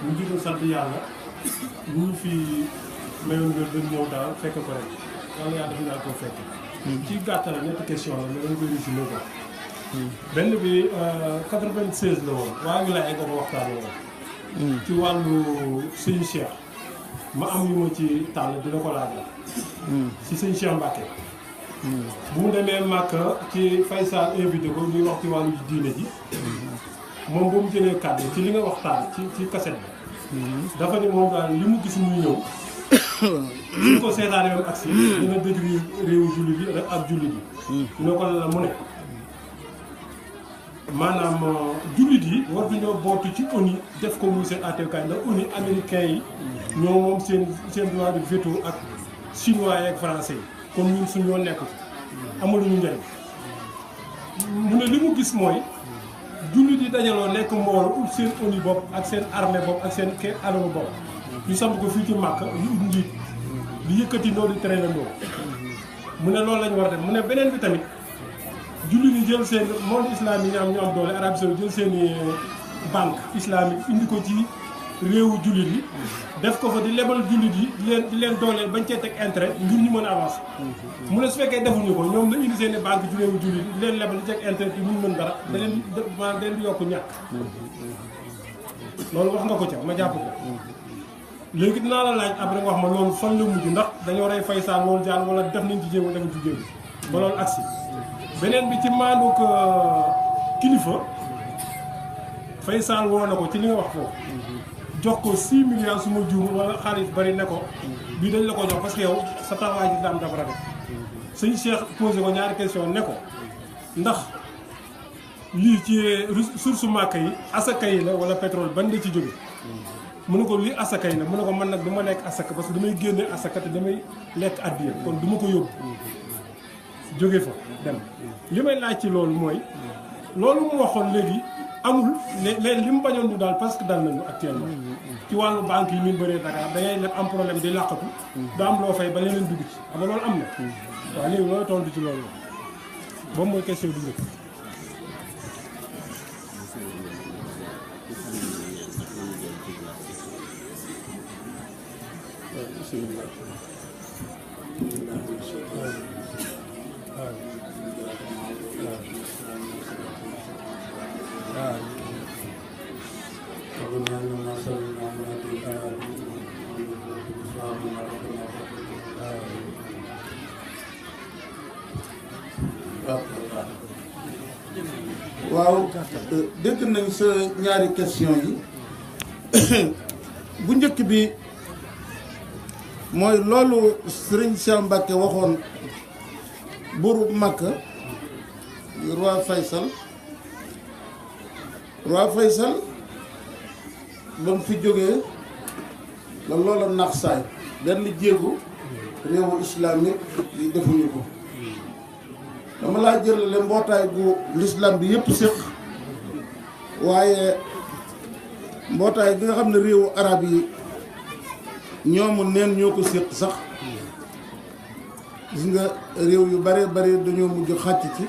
ñu jiital sant yàlla ñu ngi fi mayoon nga doon ñëw daal fekk ko rek yàlla yàlla def naa ko fekk. ci gàttal ñetti question la mais dañ koy résumé quoi. benn bi 96 la woon waa ngi lay eggal waxtaan woon. ci wàllu sëñ Cheikh ma am yu ma ci tànn dina ko laaj la. si sëñ Cheikh Mbacke. bu mu demee Màkka ci Faysal invité ko ñuy wax ci wàllu diine ji. moom bu mu jëlee kàddu ci li nga waxtaan ci kaset bi. dafa ne moom daal li mu gis muy ñëw. suñ ko seetaanee même agsi dina dëj réewu jullit yi ak jullit yi. ñu ne ko la mu ne. maanaam jullit yi war nañoo bootu ci ONU def ko muy seen àttekaay ndax ONU américain yi ñoo moom seen droit de veto ak chinois yi ak français yi kon ñun suñoo nekk amaluñu njëriñ mu ne li mu gis mooy jullit yi dajaloo nekk mbooloo ut seen ONU bopp ak seen armée bopp ak seen alalu bopp ñu samp ko fii ci Màkka ñu ut njiit di yëkkati ndoo di traîner ndoo mu ne loolu lañu war a def mu ne beneen bi tamit jullit yi jël seen monde islamique ñu am doole Arabie Saoudite jël seen banque islamique indi ko ci réewu jullit yi def ko fa di lebal jullit yi di leen dooleel bañ cee teg intérêt ngir ñu mën a avancer. mu ne su fekkee defuñu ko ñoom la indi seen banque ci réewu jullit yi di leen lebal di teg intérêt yi ñu mën dara da leen di yokk ñàkk. loolu wax nga ko ca ma jàpp ko. léegi dinaa la laaj après nga wax ma loolu fan la mujj ndax dañoo rey Faysal loolu jaan wala def nañ ci jéem wala defuñ ci jéem ba loolu agsi beneen bi ci maandu kilifa Faysal woo na ko ci li nga wax foofu jox ko 6 milliards su ma juum wala xaalis bari ne ko bii dañ la ko jox parce que yow sa taxawaay ci daam dafa rafet sëñ Cheikh posé ko ñaari question ne ko ndax lii ci source Màkka yi asaka yi la wala pétrole ban la ci jóge mu ne ko lii asaka yi la mu ne ko man nag du ma lekk asaka parce que damay génne asaka te damay lekk addiya kon du ma ko yóbbu jóge fa dem li may laaj ci loolu mooy loolu mu waxoon léegi amul léegi li mu bañoon du daal parce que dal nañu actuellement ci wàllu banque yi ñu bëree Dakar da ngay leb am problème di làqatu du am loo fay ba leneen dugg ci xam nga loolu am na waaw léegi loolu tontu ci loolu boobu mooy question du njëkk waaw dégg nañ sa ñaari question yi bu njëkk bi mooy loolu Sëriñ Cheikh Mbacke waxoon buuru Makka roi Faysal ba mu fi jógee la loola nax saay benn jéegu réewu islamique yi defuñu ko dama laa jëlale mbootaay gu l'islam bi yëpp séq waaye mbootaay bi nga xam ne réewu arab yi ñoomu neen ñoo ko séq sax gis nga réew yu bare bare dañoo mujj xàcc ci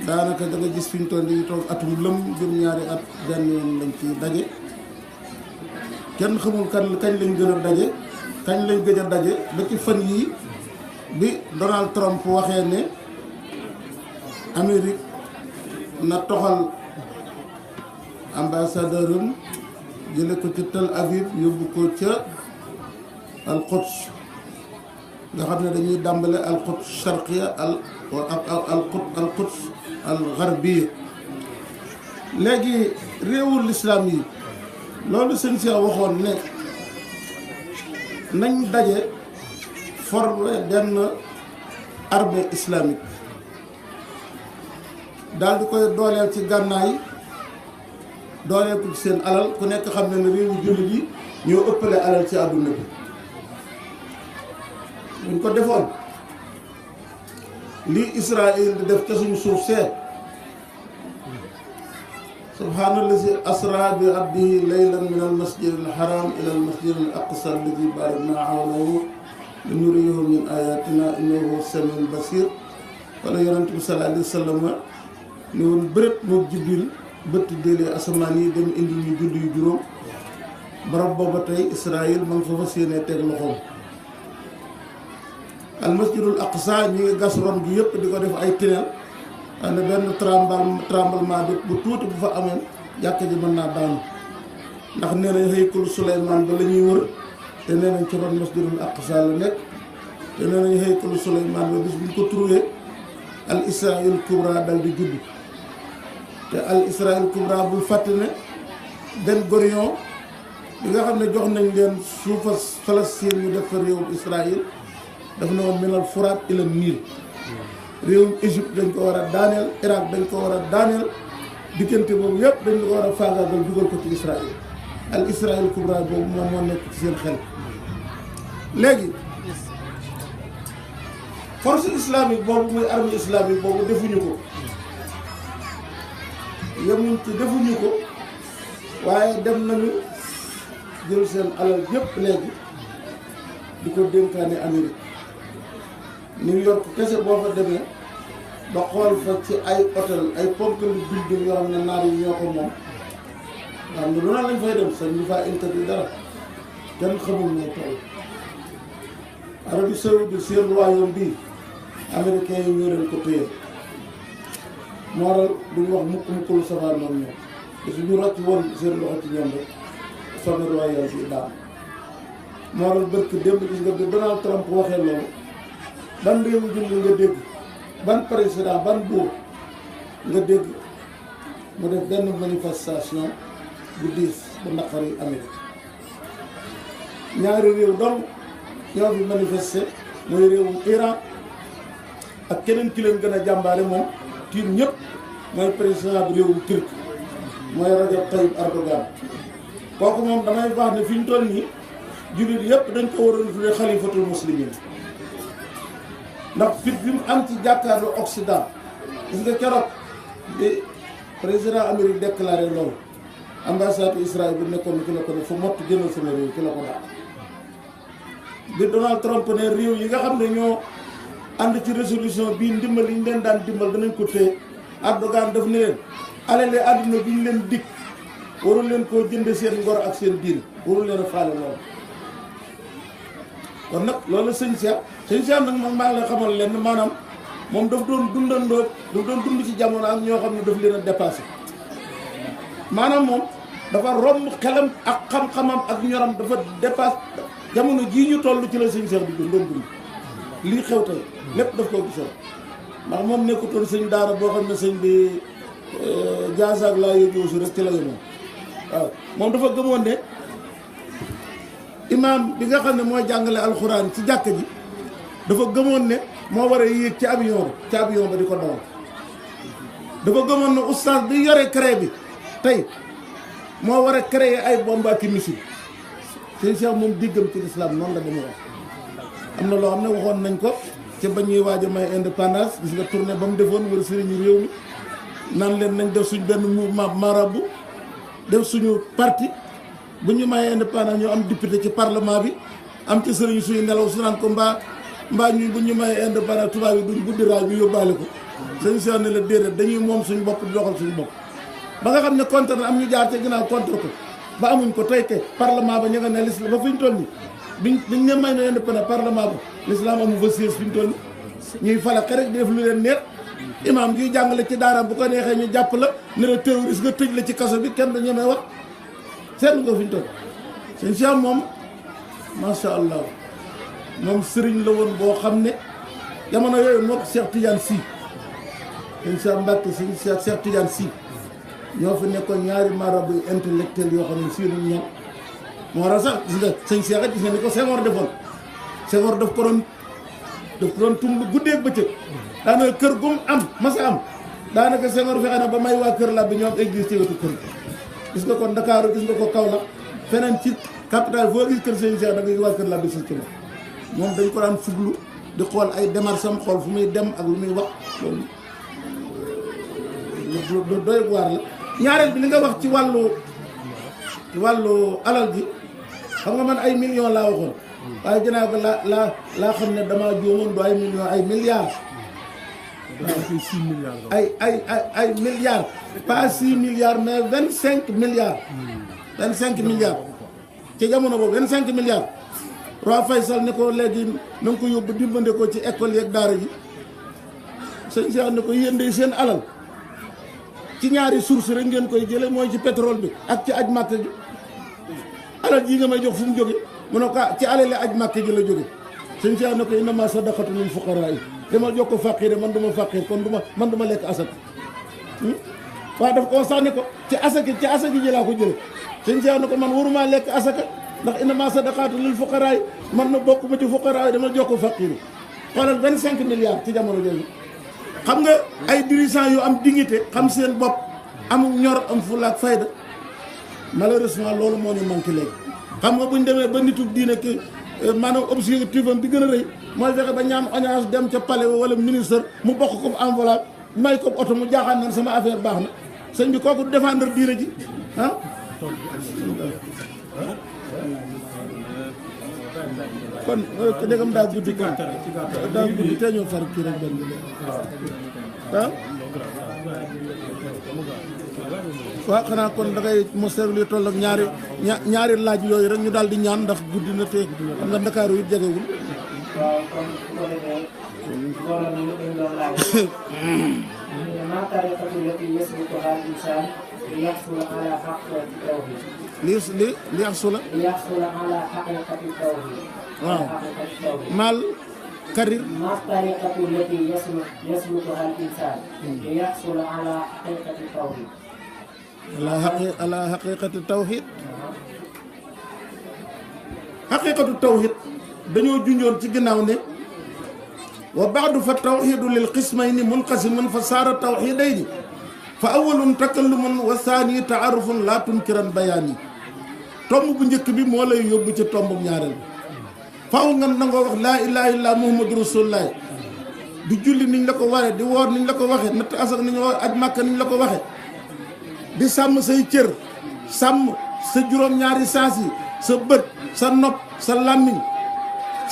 daanaka da nga gis fi ñu toll dañuy toog atum lëm jëm ñaari at benn yoon lañ ci daje kenn xamul kañ lañ gën a daje kañ lañ gëj a daje ba ci fan yii bi Donald Trump waxee ne Amérique na toxal ambassadeur am jële ko ci Tel Aviv yóbbu ko ca al-Quds nga xam ne dañuy dàmbale al-Quds sharqiya al-Quds al-gharbiya léegi réewu l'islam yi loolu sëñ si waxoon ne nañ daje former benn armée islamique daal di koy dooleel ci gànnaay dooleel ko ci seen alal ku nekk xam ne ne réewu jullit yi ñoo ëppale alal ci àdduna bi buñ ko defoon lii Israël di def ca suñu suuf see subhaanallazi asra bi abdihi laylan min al masjid al haram ila al masjid al aqsa alladi barakna hawlahu linuriyahu min ayatina innahu samiun basir wala yonent bi sallallahu alayhi wa sallam ni woon bërët moom Jibril bëtt déelee asamaan yi dem indi ñu julli yu juróom barab booba tey Israël ma ngi fa fas yéene teg loxoom. al masjidul aqsa ñi ngi gas ron gi yëpp di ko def ay tunnel xam ne benn tremblement bu tuuti bu fa amee jàkka ji mën naa daanu ndax nee nañ haykul Suleymaan ba la ñuy wër te nee nañ ci ron masjidul aqsa la nekk te nee nañ haykul Suleymaan ba bis bu ñu ko trouvé al Israël kubra dal di judd te al Israël kubra bul fàtte ne Ben Gurion bi nga xam ne jox nañ leen suufa Palestine ñu def fa réewum Israël daf ne woon minal Furaat ila Niil réewum Égypte dañ ko war a daaneel Irak dañ ko war a daaneel diggante boobu yëpp dañ ko war a faagaagal dugal ko ci Israël al Israël kubra boobu moom moo nekk ci seen xel. léegi force islamique boobu muy armée islamique boobu defuñu ko yemuñ ci defuñu ko waaye dem nañu jël seen alal yëpp léegi di ko dénkaane Amérique. New York kese boo fa demee ba xool fa ci ay hôtel ay ponkali building yoo xam ne naar yi ñoo ko moom nga xam ne lu lañ fay dem sax ñu faa interdit dara kenn xamul ne toll. Arabie Saoudite seen royaume bii américains yi ñoo leen ko téye moo waral duñ wax mukk lu safaan moom ñoom te suñu rocc woon seen loxo ci ñoom rek famille royale bi daal moo waral bërk démb gis nga bi Donald Trump waxee loolu ban réewu julli nga dégg ban président ban buur nga dégg mu def benn manifestation bu diis bu naqari Amérique ñaari réew donc ñoo fi manifesté mooy réewum Iran ak keneen ki leen gën a jàmbaare moom tiim ñëpp mooy président bi réewum Turc mooy Rajab Tayyip Erdogan kooku moom damay wax ne fi ñu toll nii jullit yëpp dañ ko waroon tuddee xalifatul muslimin ndax fit bi mu am ci jàkkaarloo Occident gis nga keroog bi président Amérique déclaré loolu ambassade Israël bi nekkoon ki la ko def fu mott jënal sama réew ki la ko daal bi Donald Trump ne réew yi nga xam ne ñoo ànd ci résolution bii ndimbal yi ñu leen daan dimbal danañ ko téye Erdogan daf ne leen alale àdduna bi ñu leen dikk warul leen koo jënde seen ngor ak seen diin warul leen a faale loolu kon nag loolu sëñ Cheikh nag moom maa ngi lay xamal leen maanaam moom daf doon dund ci jamono ak ñoo xam ne daf leen a dépassé maanaam moom dafa romb xelam ak xam-xamam ak ñoram dafa dépassé jamono jii ñu toll ci la sëñ Cheikh di doon dund lii xew tey lépp daf koo gisoon ndax moom nekkutoon sëñ daara boo xam ne sëñ bi jaasaak laa yóbbu rek ci la yemoon waaw moom dafa gëmoon ne imaam bi nga xam ne mooy jàngale alxuraan ci jàkka ji dafa gëmoon ne moo war a yéeg ci avion ba di ko dawal dafa gëmoon ne oustaz bi yore cré bi tey moo war a créer ay bombe ak missile sëñ Cheikh moom diggam ci lislaam noonu la dama wax am na loo xam ne waxoon nañ ko ci ba ñuy waaj a may indépendance gis nga tournée ba mu defoon wala sëriñu réew mi naan leen nañ def suñ benn mouvement marabout def suñu parti bu ñu mayee indépendance ñu am député ci parlement bi am ci sëriñ suñu nelaw su naan ko mbaa ñu bu ñu mayee indépendance tubaab yi duñ guddi raay bi yóbbaale ko sëñ Cheikh ne la déedéet dañuy moom suñu bopp di doxal suñu bopp ba nga xam ne contre na am ñu jaar ca ginnaaw contre ko ba amuñ ko tey te parlement ba ñu nga ne l'islam ba fi ñu toll nii biñ ne may na indépendance parlement ba l'islam amu fa siège fi ñu toll nii ñuy fala rek di def lu leen neex imam gi jàngale ci daaraam bu ko neexee ñu jàpp la ne la terroriste nga tëj la ci kaso bi kenn du ñemee wax seetlu nga fi ñu toll sëñ Cheikh moom macha allah moom sëriñ la woon boo xam ne jamono yooyu moo ko Cheikh Tidiane Sy sëñ Cheikh Mbacke sëñ Cheikh Tidiane Sy ñoo fi nekkoon ñaari marabu intellectuel yoo xam ne sii nañ ñoom moo war a sax gis nga sëñ Cheikh gis nga ni ko Senghor defoon Senghor daf ko doon tumb guddeeg bëccëg daanaka kër gu mu am masa am daanaka Senghor fexe na ba may waa kër la bi ñoom église ci wetu kër gis nga ko Ndakaaru gis nga ko Kaolack feneen ci capital foo gis kër sëñ Cheikh da ngay waa kër la bi si ci moom dañ ko daan fuglu di xool ay démarches am xool fu muy dem ak lu muy wax loolu lu doy waar la ñaareel bi li nga wax ci wàllu alal ji xam nga man ay millions laa waxoon waaye ginnaaw ko laa xam ne damaa juumoon du ay millions ay milliards ay milliards pas 6 milliards mais 25 milliards 25 milliards ci jamono boobu 25 milliards roi Faysal ne ko léegi na nga ko yóbbu dimbande ko ci école yeeg daara ji sëñ Cheikh ne ko yéen de seen alal ci ñaari source rek ngeen koy jële mooy ci pétrole bi ak ci aj màkk gi alal ji nga may jox fu mu jóge mu ne ko ci alali aj màkk gi la jóge sëñ Cheikh ne ko innama sadaqatu lil fuqaraa yi dama jox ko faqir man duma faqir kon man duma lekk asaka waaw daf koo sax ne ko ci asaka ji laa ko jële sëñ Cheikh ne ko man waruma lekk asaka ndax innama sadaqatu lil fuqaraa yi man na bokk ma ci fuqaraa yi dama jox ko faqir xoolal 25 milliards ci jamono jooju xam nga ay dirigeants yu am dignité xam seen bopp am ñor am fulla ak fayda malheureusement loolu moo ñu manqué léegi xam nga bu ñu demee ba nitu diine ki maanaam objectif am bi gën a rëy mooy fexe ba ñaam audience dem ca palais wala ministre mu bokk ko enveloppe may ko oto mu jaaxaan nan sama affaire baax na sëñ bi kooku défendre diine ji ah kon dégam daa guddi te ñoo far kii rek benn ah waaw xanaa kon da ngay mosteur li toll ak ñaari laaj yooyu rek ñu daal di ñaan ndax guddi na te xam nga Ndakaaru it jegewul waaw kon su ko defee loolu ñu dañ doon laaj ma tariqatu lati yaslukuha al-insan li yaxsula ala haqiqati tawhid li yaxsula ala haqiqati tawhid waaw mal karir ma tariqatu lati yaslukuha al-insan li yaxsula ala haqiqati tawhid ala haqiqati tawhid haqiqatu tawhid dañoo junjoon ci ginnaaw ne wa baadu fa tawxidu lil qismayni munqasimun fa saara tawxidayni fa awalun takallumun wa saani taarufun laa tunkiran bayaani tomb bu njëkk bi moo lay yóbbu ci tomb ñaareel bi faaw nga nangoo wax laa ilaha illa muhammadu rasulullah di julli niñ la ko waxee di woor niñ la ko waxee natt asak niñ wax aj màkka niñ la ko waxee di sàmm say cër sàmm sa juróom-ñaari saas yi sa bët sa nopp sa làmmiñ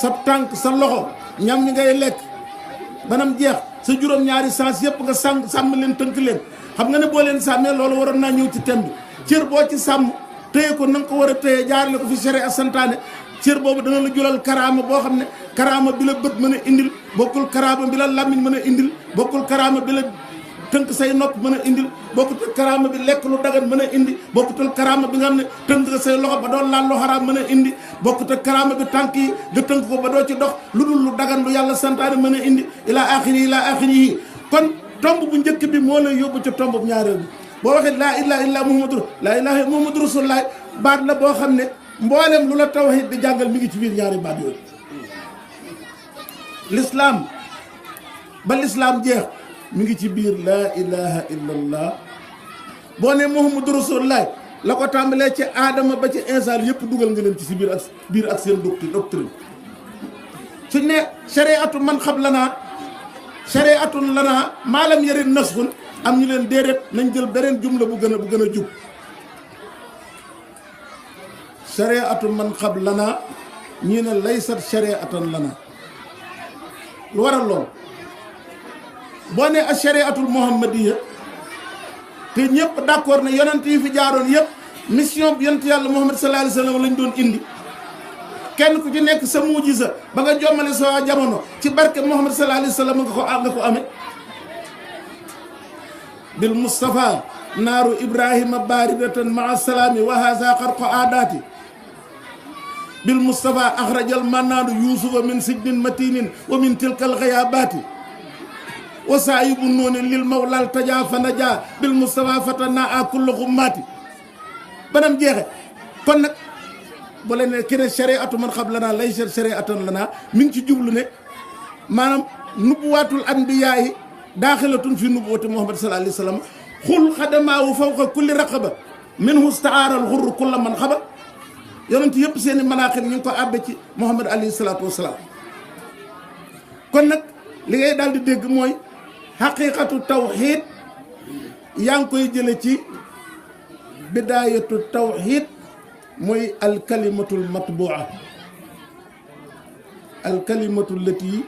sa tànk sa loxo ñam ñi ngay lekk banam jeex sa juróom-ñaari sens yëpp nga sàmm leen tënk leen xam nga ne boo leen sàmmee loolu waroon naa ñëw ci thème bi cër boo ci sàmm téye ko na nga ko war a téye jaarale ko fi sharia santaane cër boobu dana la julal karaama boo xam ne karaama bi la bët mën a indil bokkul karaama bi la làmmiñ mën a indil bokkul karaama bi la tënk say nopp mën a indil bokkutul karaama bi lekk lu dagan mën a indi bokkutul karaama bi nga xam ne tënk nga say loxo ba doo laal lu xaraam mën a indi bokkutul karaama bi tànk yi nga tënk ko ba doo ci dox lu dul lu dagan lu yàlla santaane mën a indi ilaa axiri yi kon tomb bu njëkk bi moo lay yóbbu ci tomb bu ñaareel bi boo waxee laa ilaha illa muhammadu rasulullah baat la boo xam ne mboolem lu la tawhid di jàngal mi ngi ci biir ñaari baat yooyu l'islam ba l'islam jeex mi ngi ci biir laa ilaha illallah boo ne muhammadu rasulullah la ko tàmbalee ci aadama ba ci insaan yëpp dugal nga leen ci si biir ak seen doctrine suñ ne shariatu man xablanaa shariatun lanaa maalam yarin nasxun am ñu leen déedéet nañ jël beneen jumla bu gën a jub shariatu man xablanaa ñii ne laysat shariatan lanaa lu waral lool boo ne a shariatul muhammadiya te ñëpp d'accord ne yonent yi fi jaaroon yëpp mission bi yonent yàlla muhammad sallallahu alayhi wa sallam lañ doon indi kenn ku ci nekk sa mujisa ba nga jommale sa jamono ci barke muhammad sallallahu alayhi wa sallam nga ko amee bil mustafa naaru ibrahima baridatan maa salaami wa haza xarqo aadaati bil mustafa axrajal mannaanu yusufa min sijnin matinin wa min tilkal xayaabaati wa saayibu nooni lil mawlal tajaa fa najaa bil mustafa fatana a kullu xummaati banam jeexe kon nag bu leen ne ki ne shariatu man xablanaa laysa shariatan lanaa mi ngi ci jublu ne maanaam nubuwaatul anbiyaa yi daaxilatun fi nubuwati muhammad sallallahu alayhi wa sallam xul xadamaawu fawqa kulli raqaba minhu staaral xurru kulla man xaba yonent yëpp seen i manaaxib ñu ngi ko àbbe ci muhammad alayhi salaatu wasalaam kon nag li ngay daal di dégg mooy xaqiqatu tawxiid yaa ngi koy jële ci bidaayatu tawxiid mooy alkalimatul matbua alkalimatu lati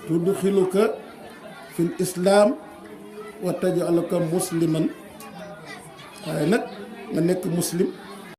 tudxiluka fi l islam wa tajaluka musliman waaye nag nga nekk muslim